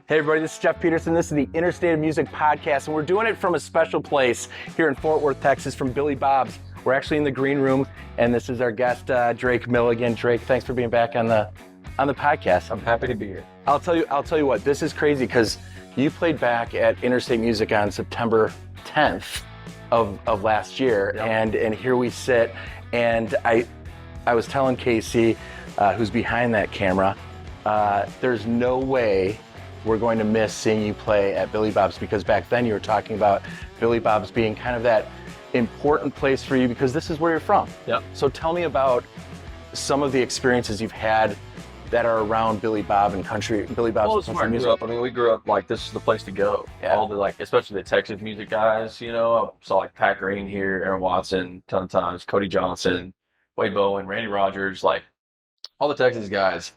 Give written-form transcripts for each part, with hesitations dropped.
Hey everybody, this is Jeff Peterson. This is the Interstate of Music podcast, and we're doing it from a special place here in Fort Worth, Texas, from Billy Bob's. We're actually in the green room, and this is our guest, Drake Milligan. Drake, thanks for being back on the podcast. I'm happy to be here. I'll tell you what, this is crazy because you played back at Interstate Music on September 10th of last year, Yep. and here we sit, and I was telling Casey, who's behind that camera, there's no way we're going to miss seeing you play at Billy Bob's, because back then you were talking about Billy Bob's being kind of that important place for you because this is where you're from. Yep. So tell me about some of the experiences you've had that are around Billy Bob and Billy Bob's Well, it's where I music. grew up. I mean, we grew up like this is the place to go. Yeah. All the especially the Texas music guys. You know, I saw like Pat Green here, Aaron Watson, ton of times, Cody Johnson, Wade Bowen, Randy Rogers, like all the Texas guys.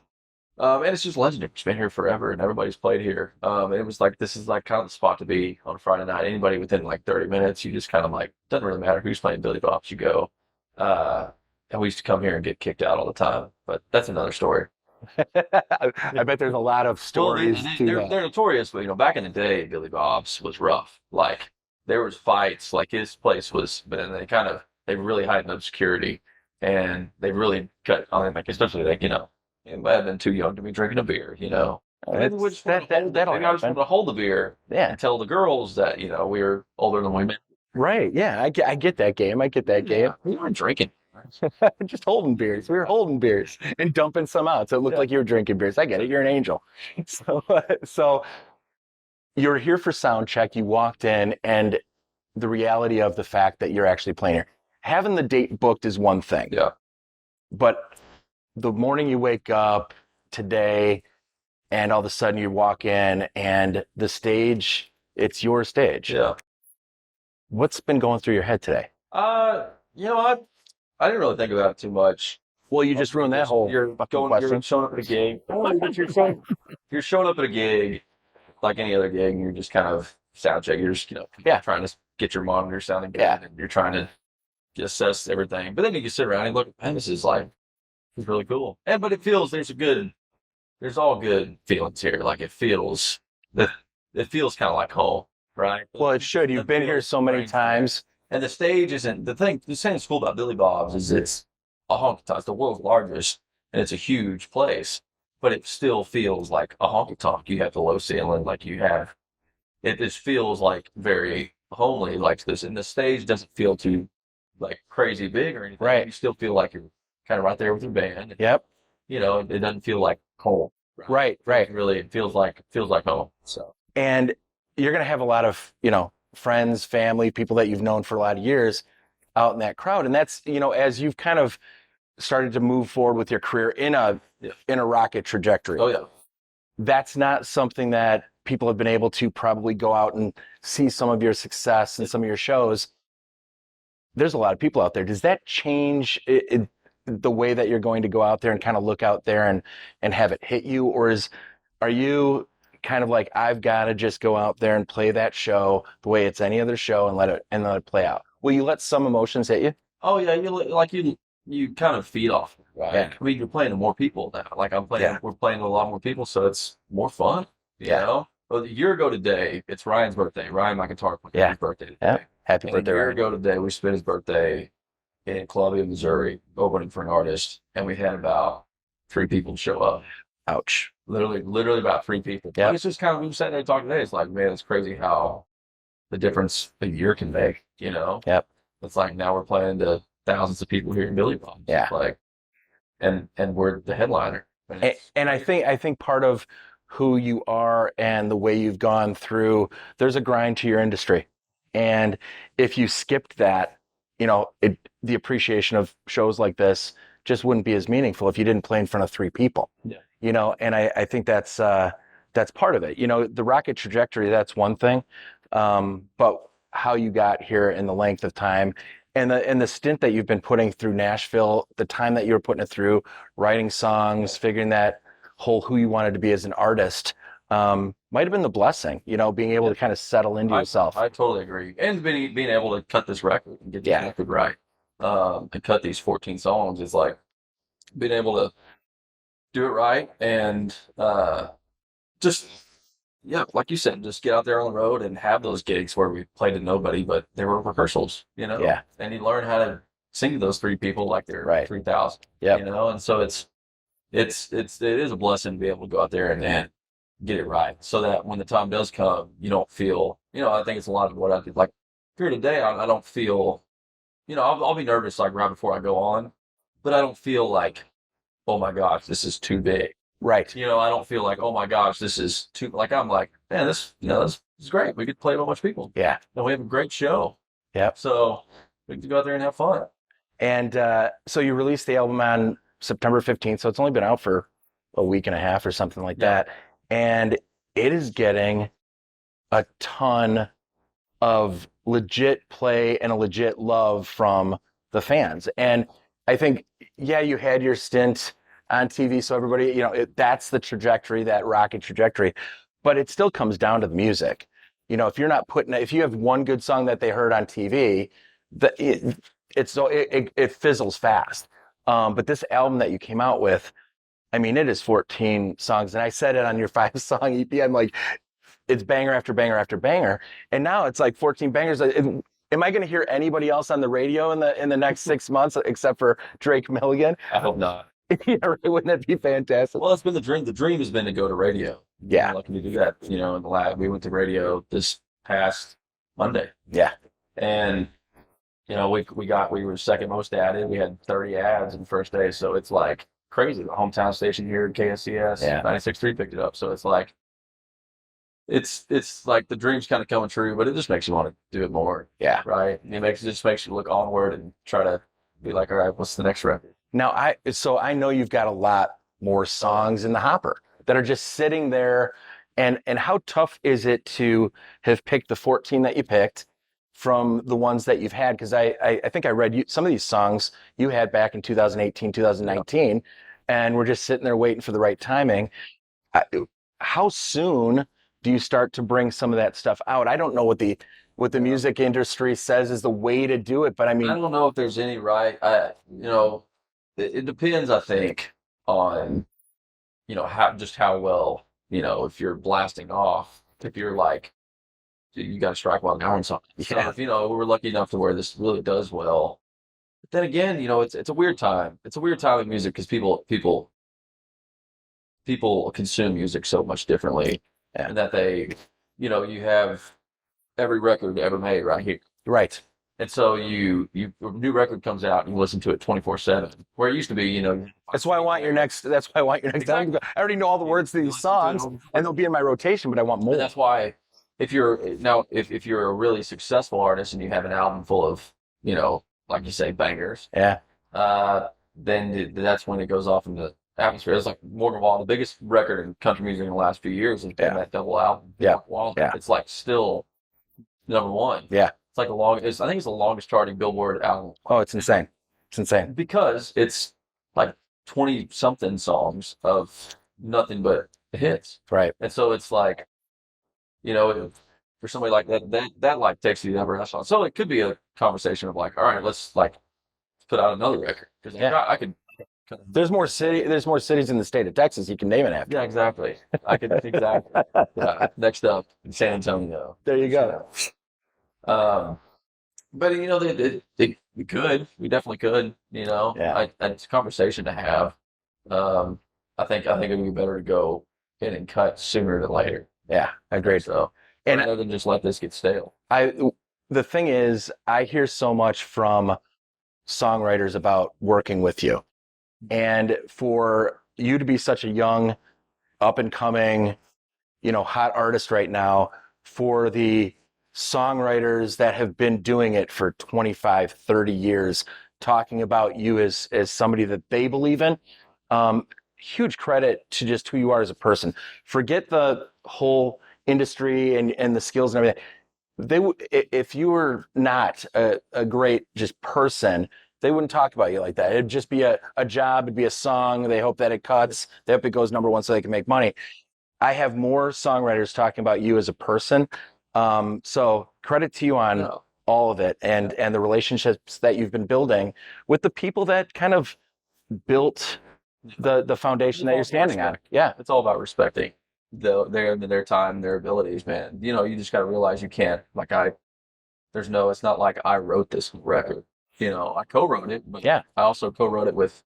And it's just legendary. It's been here forever, and everybody's played here. And it was like this is like kind of the spot to be on a Friday night. Anybody within like 30 minutes, you just kind of like doesn't really matter who's playing Billy Bob's, you go. And we used to come here and get kicked out all the time, but that's another story. I bet there's a lot of stories to that. They're notorious, but back in the day, Billy Bob's was rough. Like there was fights. Like his place was, but then they really heightened up security, and they really cut. I mean, like especially it might have been too young to be drinking a beer. Maybe we just that'll wanted happen. to hold the beer Yeah. and tell the girls that we were older than women. Right. Yeah. I get that game. Yeah, we weren't drinking. Just holding beers. We were holding beers and dumping some out. So it looked like you were drinking beers. I get it. You're an angel. So you're here for sound check. You walked in, and the reality of the fact that you're actually playing here. Having the date booked is one thing. Yeah. But the morning you wake up today and all of a sudden you walk in and the stage, it's your stage. Yeah. What's been going through your head today? I didn't really think about it too much. Well, you just ruined that whole You're fucking You're question. showing up at a gig. You're showing up at a gig like any other gig, and you're just kind of sound check. You're just trying to get your monitor sounding good, and you're trying to assess everything. But then you can sit around and look, man, this is really cool. But it feels there's all good feelings here. Like it feels kind of like home, right? Well, it should. You've been here so many times. And the stage isn't the thing. The thing that's cool about Billy Bob's is it's a honky tonk. It's the world's largest, and it's a huge place. But it still feels like a honky tonk. You have the low ceiling, like you have. It just feels like very homely, like this. And the stage doesn't feel too like crazy big or anything. Right. You still feel like you're kind of right there with your band. Yep. It doesn't feel like home. Right. It feels like home. So. And you're going to have a lot of, friends, family, people that you've known for a lot of years out in that crowd. And that's, as you've kind of started to move forward with your career in a rocket trajectory. Oh yeah. That's not something that people have been able to probably go out and see some of your success and some of your shows. There's a lot of people out there. Does that change the way that you're going to go out there and kind of look out there and have it hit you? Or are you kind of like, I've got to just go out there and play that show the way it's any other show and let it play out? Will you let some emotions hit you? Oh yeah, you kind of feed off, right? Yeah. I mean, you're playing to more people now. Like we're playing to a lot more people, so it's more fun. You know. Well, a year ago today, it's Ryan's birthday. Ryan, my guitar player, his birthday today. Yeah. Happy And birthday, a year Ryan. ago today, we spent his birthday in Columbia, Missouri, opening for an artist, and we had about 3 people show up. Ouch. Literally about 3 people. Yeah. But it's just kind of we were sitting there talking today. It's like, man, it's crazy how the difference a year can make. Yep. It's like now we're playing to thousands of people here in Billy Bob's. Yeah. And we're the headliner. And I think part of who you are and the way you've gone through, there's a grind to your industry. And if you skipped that, the appreciation of shows like this just wouldn't be as meaningful if you didn't play in front of 3 people. Yeah. And I think that's part of it. The rocket trajectory, that's one thing. But how you got here in the length of time and the stint that you've been putting through Nashville, the time that you were putting it through, writing songs, figuring that whole who you wanted to be as an artist, might have been the blessing, being able to kind of settle into yourself. I totally agree. And being able to cut this record and get this record right, and cut these 14 songs is like being able to do it right and just yeah, like you said, just get out there on the road and have those gigs where we played to nobody, but there were rehearsals, Yeah. and you learn how to sing to those three people like they're Right. 3,000, Yep. and so it is a blessing to be able to go out there and get it right so that when the time does come, you don't feel, I think it's a lot of what I did. Like here today, I don't feel, I'll be nervous like right before I go on, but I don't feel like, oh my gosh, this is too big. Right. I don't feel like, oh my gosh, this is too, like, I'm like, man, this is great. We get to play with a bunch of people Yeah. and we have a great show. Yep. So we can go out there and have fun. And so you released the album on September 15th, so it's only been out for a week and a half or something like Yeah. that. And it is getting a ton of legit play and a legit love from the fans. And I think, yeah, you had your stint on TV, so everybody, that's the trajectory, that rocket trajectory. But it still comes down to the music. If you're not if you have one good song that they heard on TV, it fizzles fast. But this album that you came out with, I mean, it is 14 songs, and I said it on your 5-song EP. I'm like, it's banger after banger after banger, and now it's like 14 bangers. Am I going to hear anybody else on the radio in the next 6 months except for Drake Milligan? I hope not. Yeah, right, wouldn't that be fantastic? Well, that's been the dream. The dream has been to go to radio. Yeah. I'm lucky to do that, in the lab. We went to radio this past Monday. Yeah. And, we were second most added. We had 30 ads in the first day. So it's like crazy. The hometown station here, KSCS, Yeah. 96.3 picked it up. So it's like, it's like the dream's kind of coming true, but it just makes you want to do it more. Yeah. Right. And it just makes you look onward and try to be like, all right, what's the next record? Now, I know you've got a lot more songs in the hopper that are just sitting there. And how tough is it to have picked the 14 that you picked from the ones that you've had? Because I think I read some of these songs you had back in 2018, 2019, and we're just sitting there waiting for the right timing. How soon do you start to bring some of that stuff out? I don't know what the music industry says is the way to do it, but I mean, I don't know if there's any right. It depends, I think, on how well, if you're blasting off, if you're like, you got to strike while the iron's hot. So Yeah. if we're lucky enough to where this really does well, but then again, it's a weird time. It's a weird time in music because people consume music so much differently, Yeah. and that you have every record ever made right here. right. And so a new record comes out and you listen to it 24/7. Where it used to be, That's why I want your next. That's why I want your next album. I already know all the words to these songs, and they'll be in my rotation. But I want more. And that's why if you're a really successful artist and you have an album full of, like you say, bangers, Yeah. then that's when it goes off into atmosphere. It's like Morgan Wallen, the biggest record in country music in the last few years has been Yeah. that double album. Yeah. Wallen. Yeah. It's like still number one. Yeah. It's like I think it's the longest charting Billboard album. Oh, it's insane. It's insane. Because it's like 20 something songs of nothing but hits. Right. And so it's like, for somebody like that like takes you to the upper echelon. So it could be a conversation of like, all right, let's like put out another record. Because Yeah. I could. There's more cities in the state of Texas you can name it after. Yeah, exactly. I could exactly. Yeah. Next up, San Antonio. There you go. But we could. We definitely could. Yeah. It's a conversation to have. I think it would be better to go in and cut sooner than later. Yeah, agreed. So, And rather than just let this get stale. The thing is, I hear so much from songwriters about working with you, and for you to be such a young, up and coming, hot artist right now, for the songwriters that have been doing it for 25, 30 years, talking about you as somebody that they believe in. Huge credit to just who you are as a person. Forget the whole industry and the skills and everything. If you were not a great just person, they wouldn't talk about you like that. It'd just be a job. It'd be a song. They hope that it cuts. They hope it goes number one so they can make money. I have more songwriters talking about you as a person. So credit to you on all of it and the relationships that you've been building with the people that kind of built the foundation that you're standing on. Yeah, it's all about respecting. their time, their abilities, man. You know, you just got to realize you can't. Like it's not like I wrote this record. You know, I co-wrote it, but Yeah. I also co-wrote it with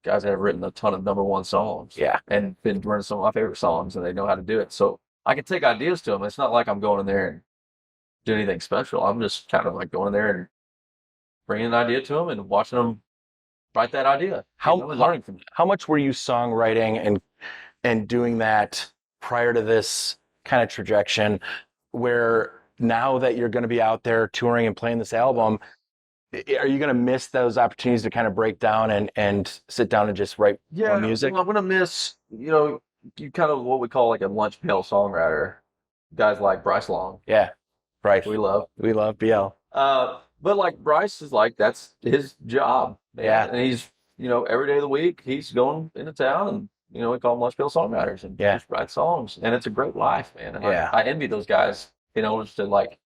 guys that have written a ton of #1 songs. Yeah. And been running some of my favorite songs, and they know how to do it. So I can take ideas to them. It's not like I'm going in there and do anything special. I'm just kind of like going in there and bringing an idea to them and watching them write that idea. And learning from it. How much were you songwriting and doing that prior to this kind of trajectory, where now that you're going to be out there touring and playing this album, are you going to miss those opportunities to kind of break down and sit down and just write more music? Well, I'm gonna miss, you kind of what we call like a lunch pail songwriter, guys like Bryce Long. Yeah, Bryce. We love BL. But like Bryce is like that's his job, man. Yeah. And he's every day of the week he's going into town and we call them lunch pail songwriters and just write songs, and it's a great life, man. And I envy those guys, just to like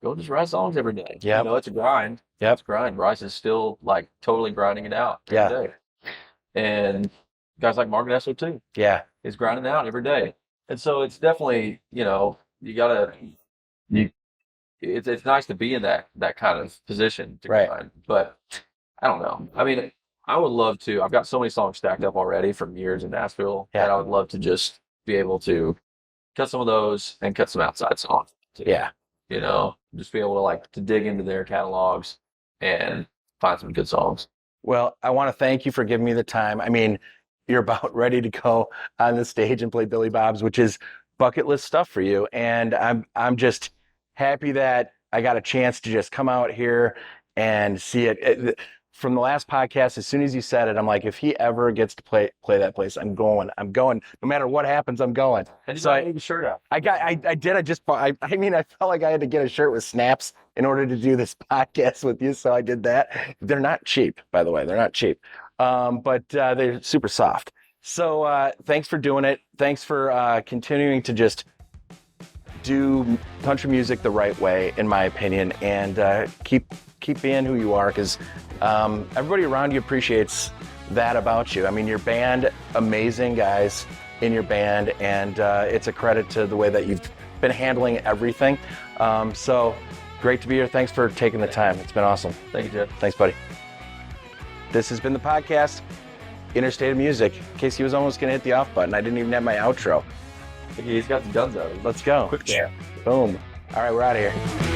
go just write songs every day. Yeah, it's a grind. Yep. It's a grind. Bryce is still like totally grinding it out every day. And guys like Mark Nessler too. Yeah. Is grinding out every day. And so it's definitely, it's nice to be in that kind of position to grind. But I don't know. I mean, I would love to. I've got so many songs stacked up already from years in Nashville that I would love to just be able to cut some of those and cut some outside songs too. Yeah. Just be able to dig into their catalogs and find some good songs. Well, I want to thank you for giving me the time. I mean, you're about ready to go on the stage and play Billy Bob's, which is bucket list stuff for you. And I'm just happy that I got a chance to just come out here and see it. From the last podcast, as soon as you said it, I'm like, if he ever gets to play that place, I'm going. No matter what happens, I'm going. And so I need a shirt out. I did. I felt like I had to get a shirt with snaps in order to do this podcast with you, so I did that. They're not cheap, by the way. They're not cheap, but they're super soft. So thanks for doing it. Thanks for continuing to just do country music the right way, in my opinion, and keep being who you are, because everybody around you appreciates that about you. I mean, your band, amazing guys in your band, and it's a credit to the way that you've been handling everything. So great to be here. Thanks for taking the time. It's been awesome. Thank you, Jeff. Thanks, buddy. This has been the podcast, Interstate of Music. Casey was almost going to hit the off button. I didn't even have my outro. He's got the guns out. Let's go. Quick. Yeah. Boom. All right, we're out of here.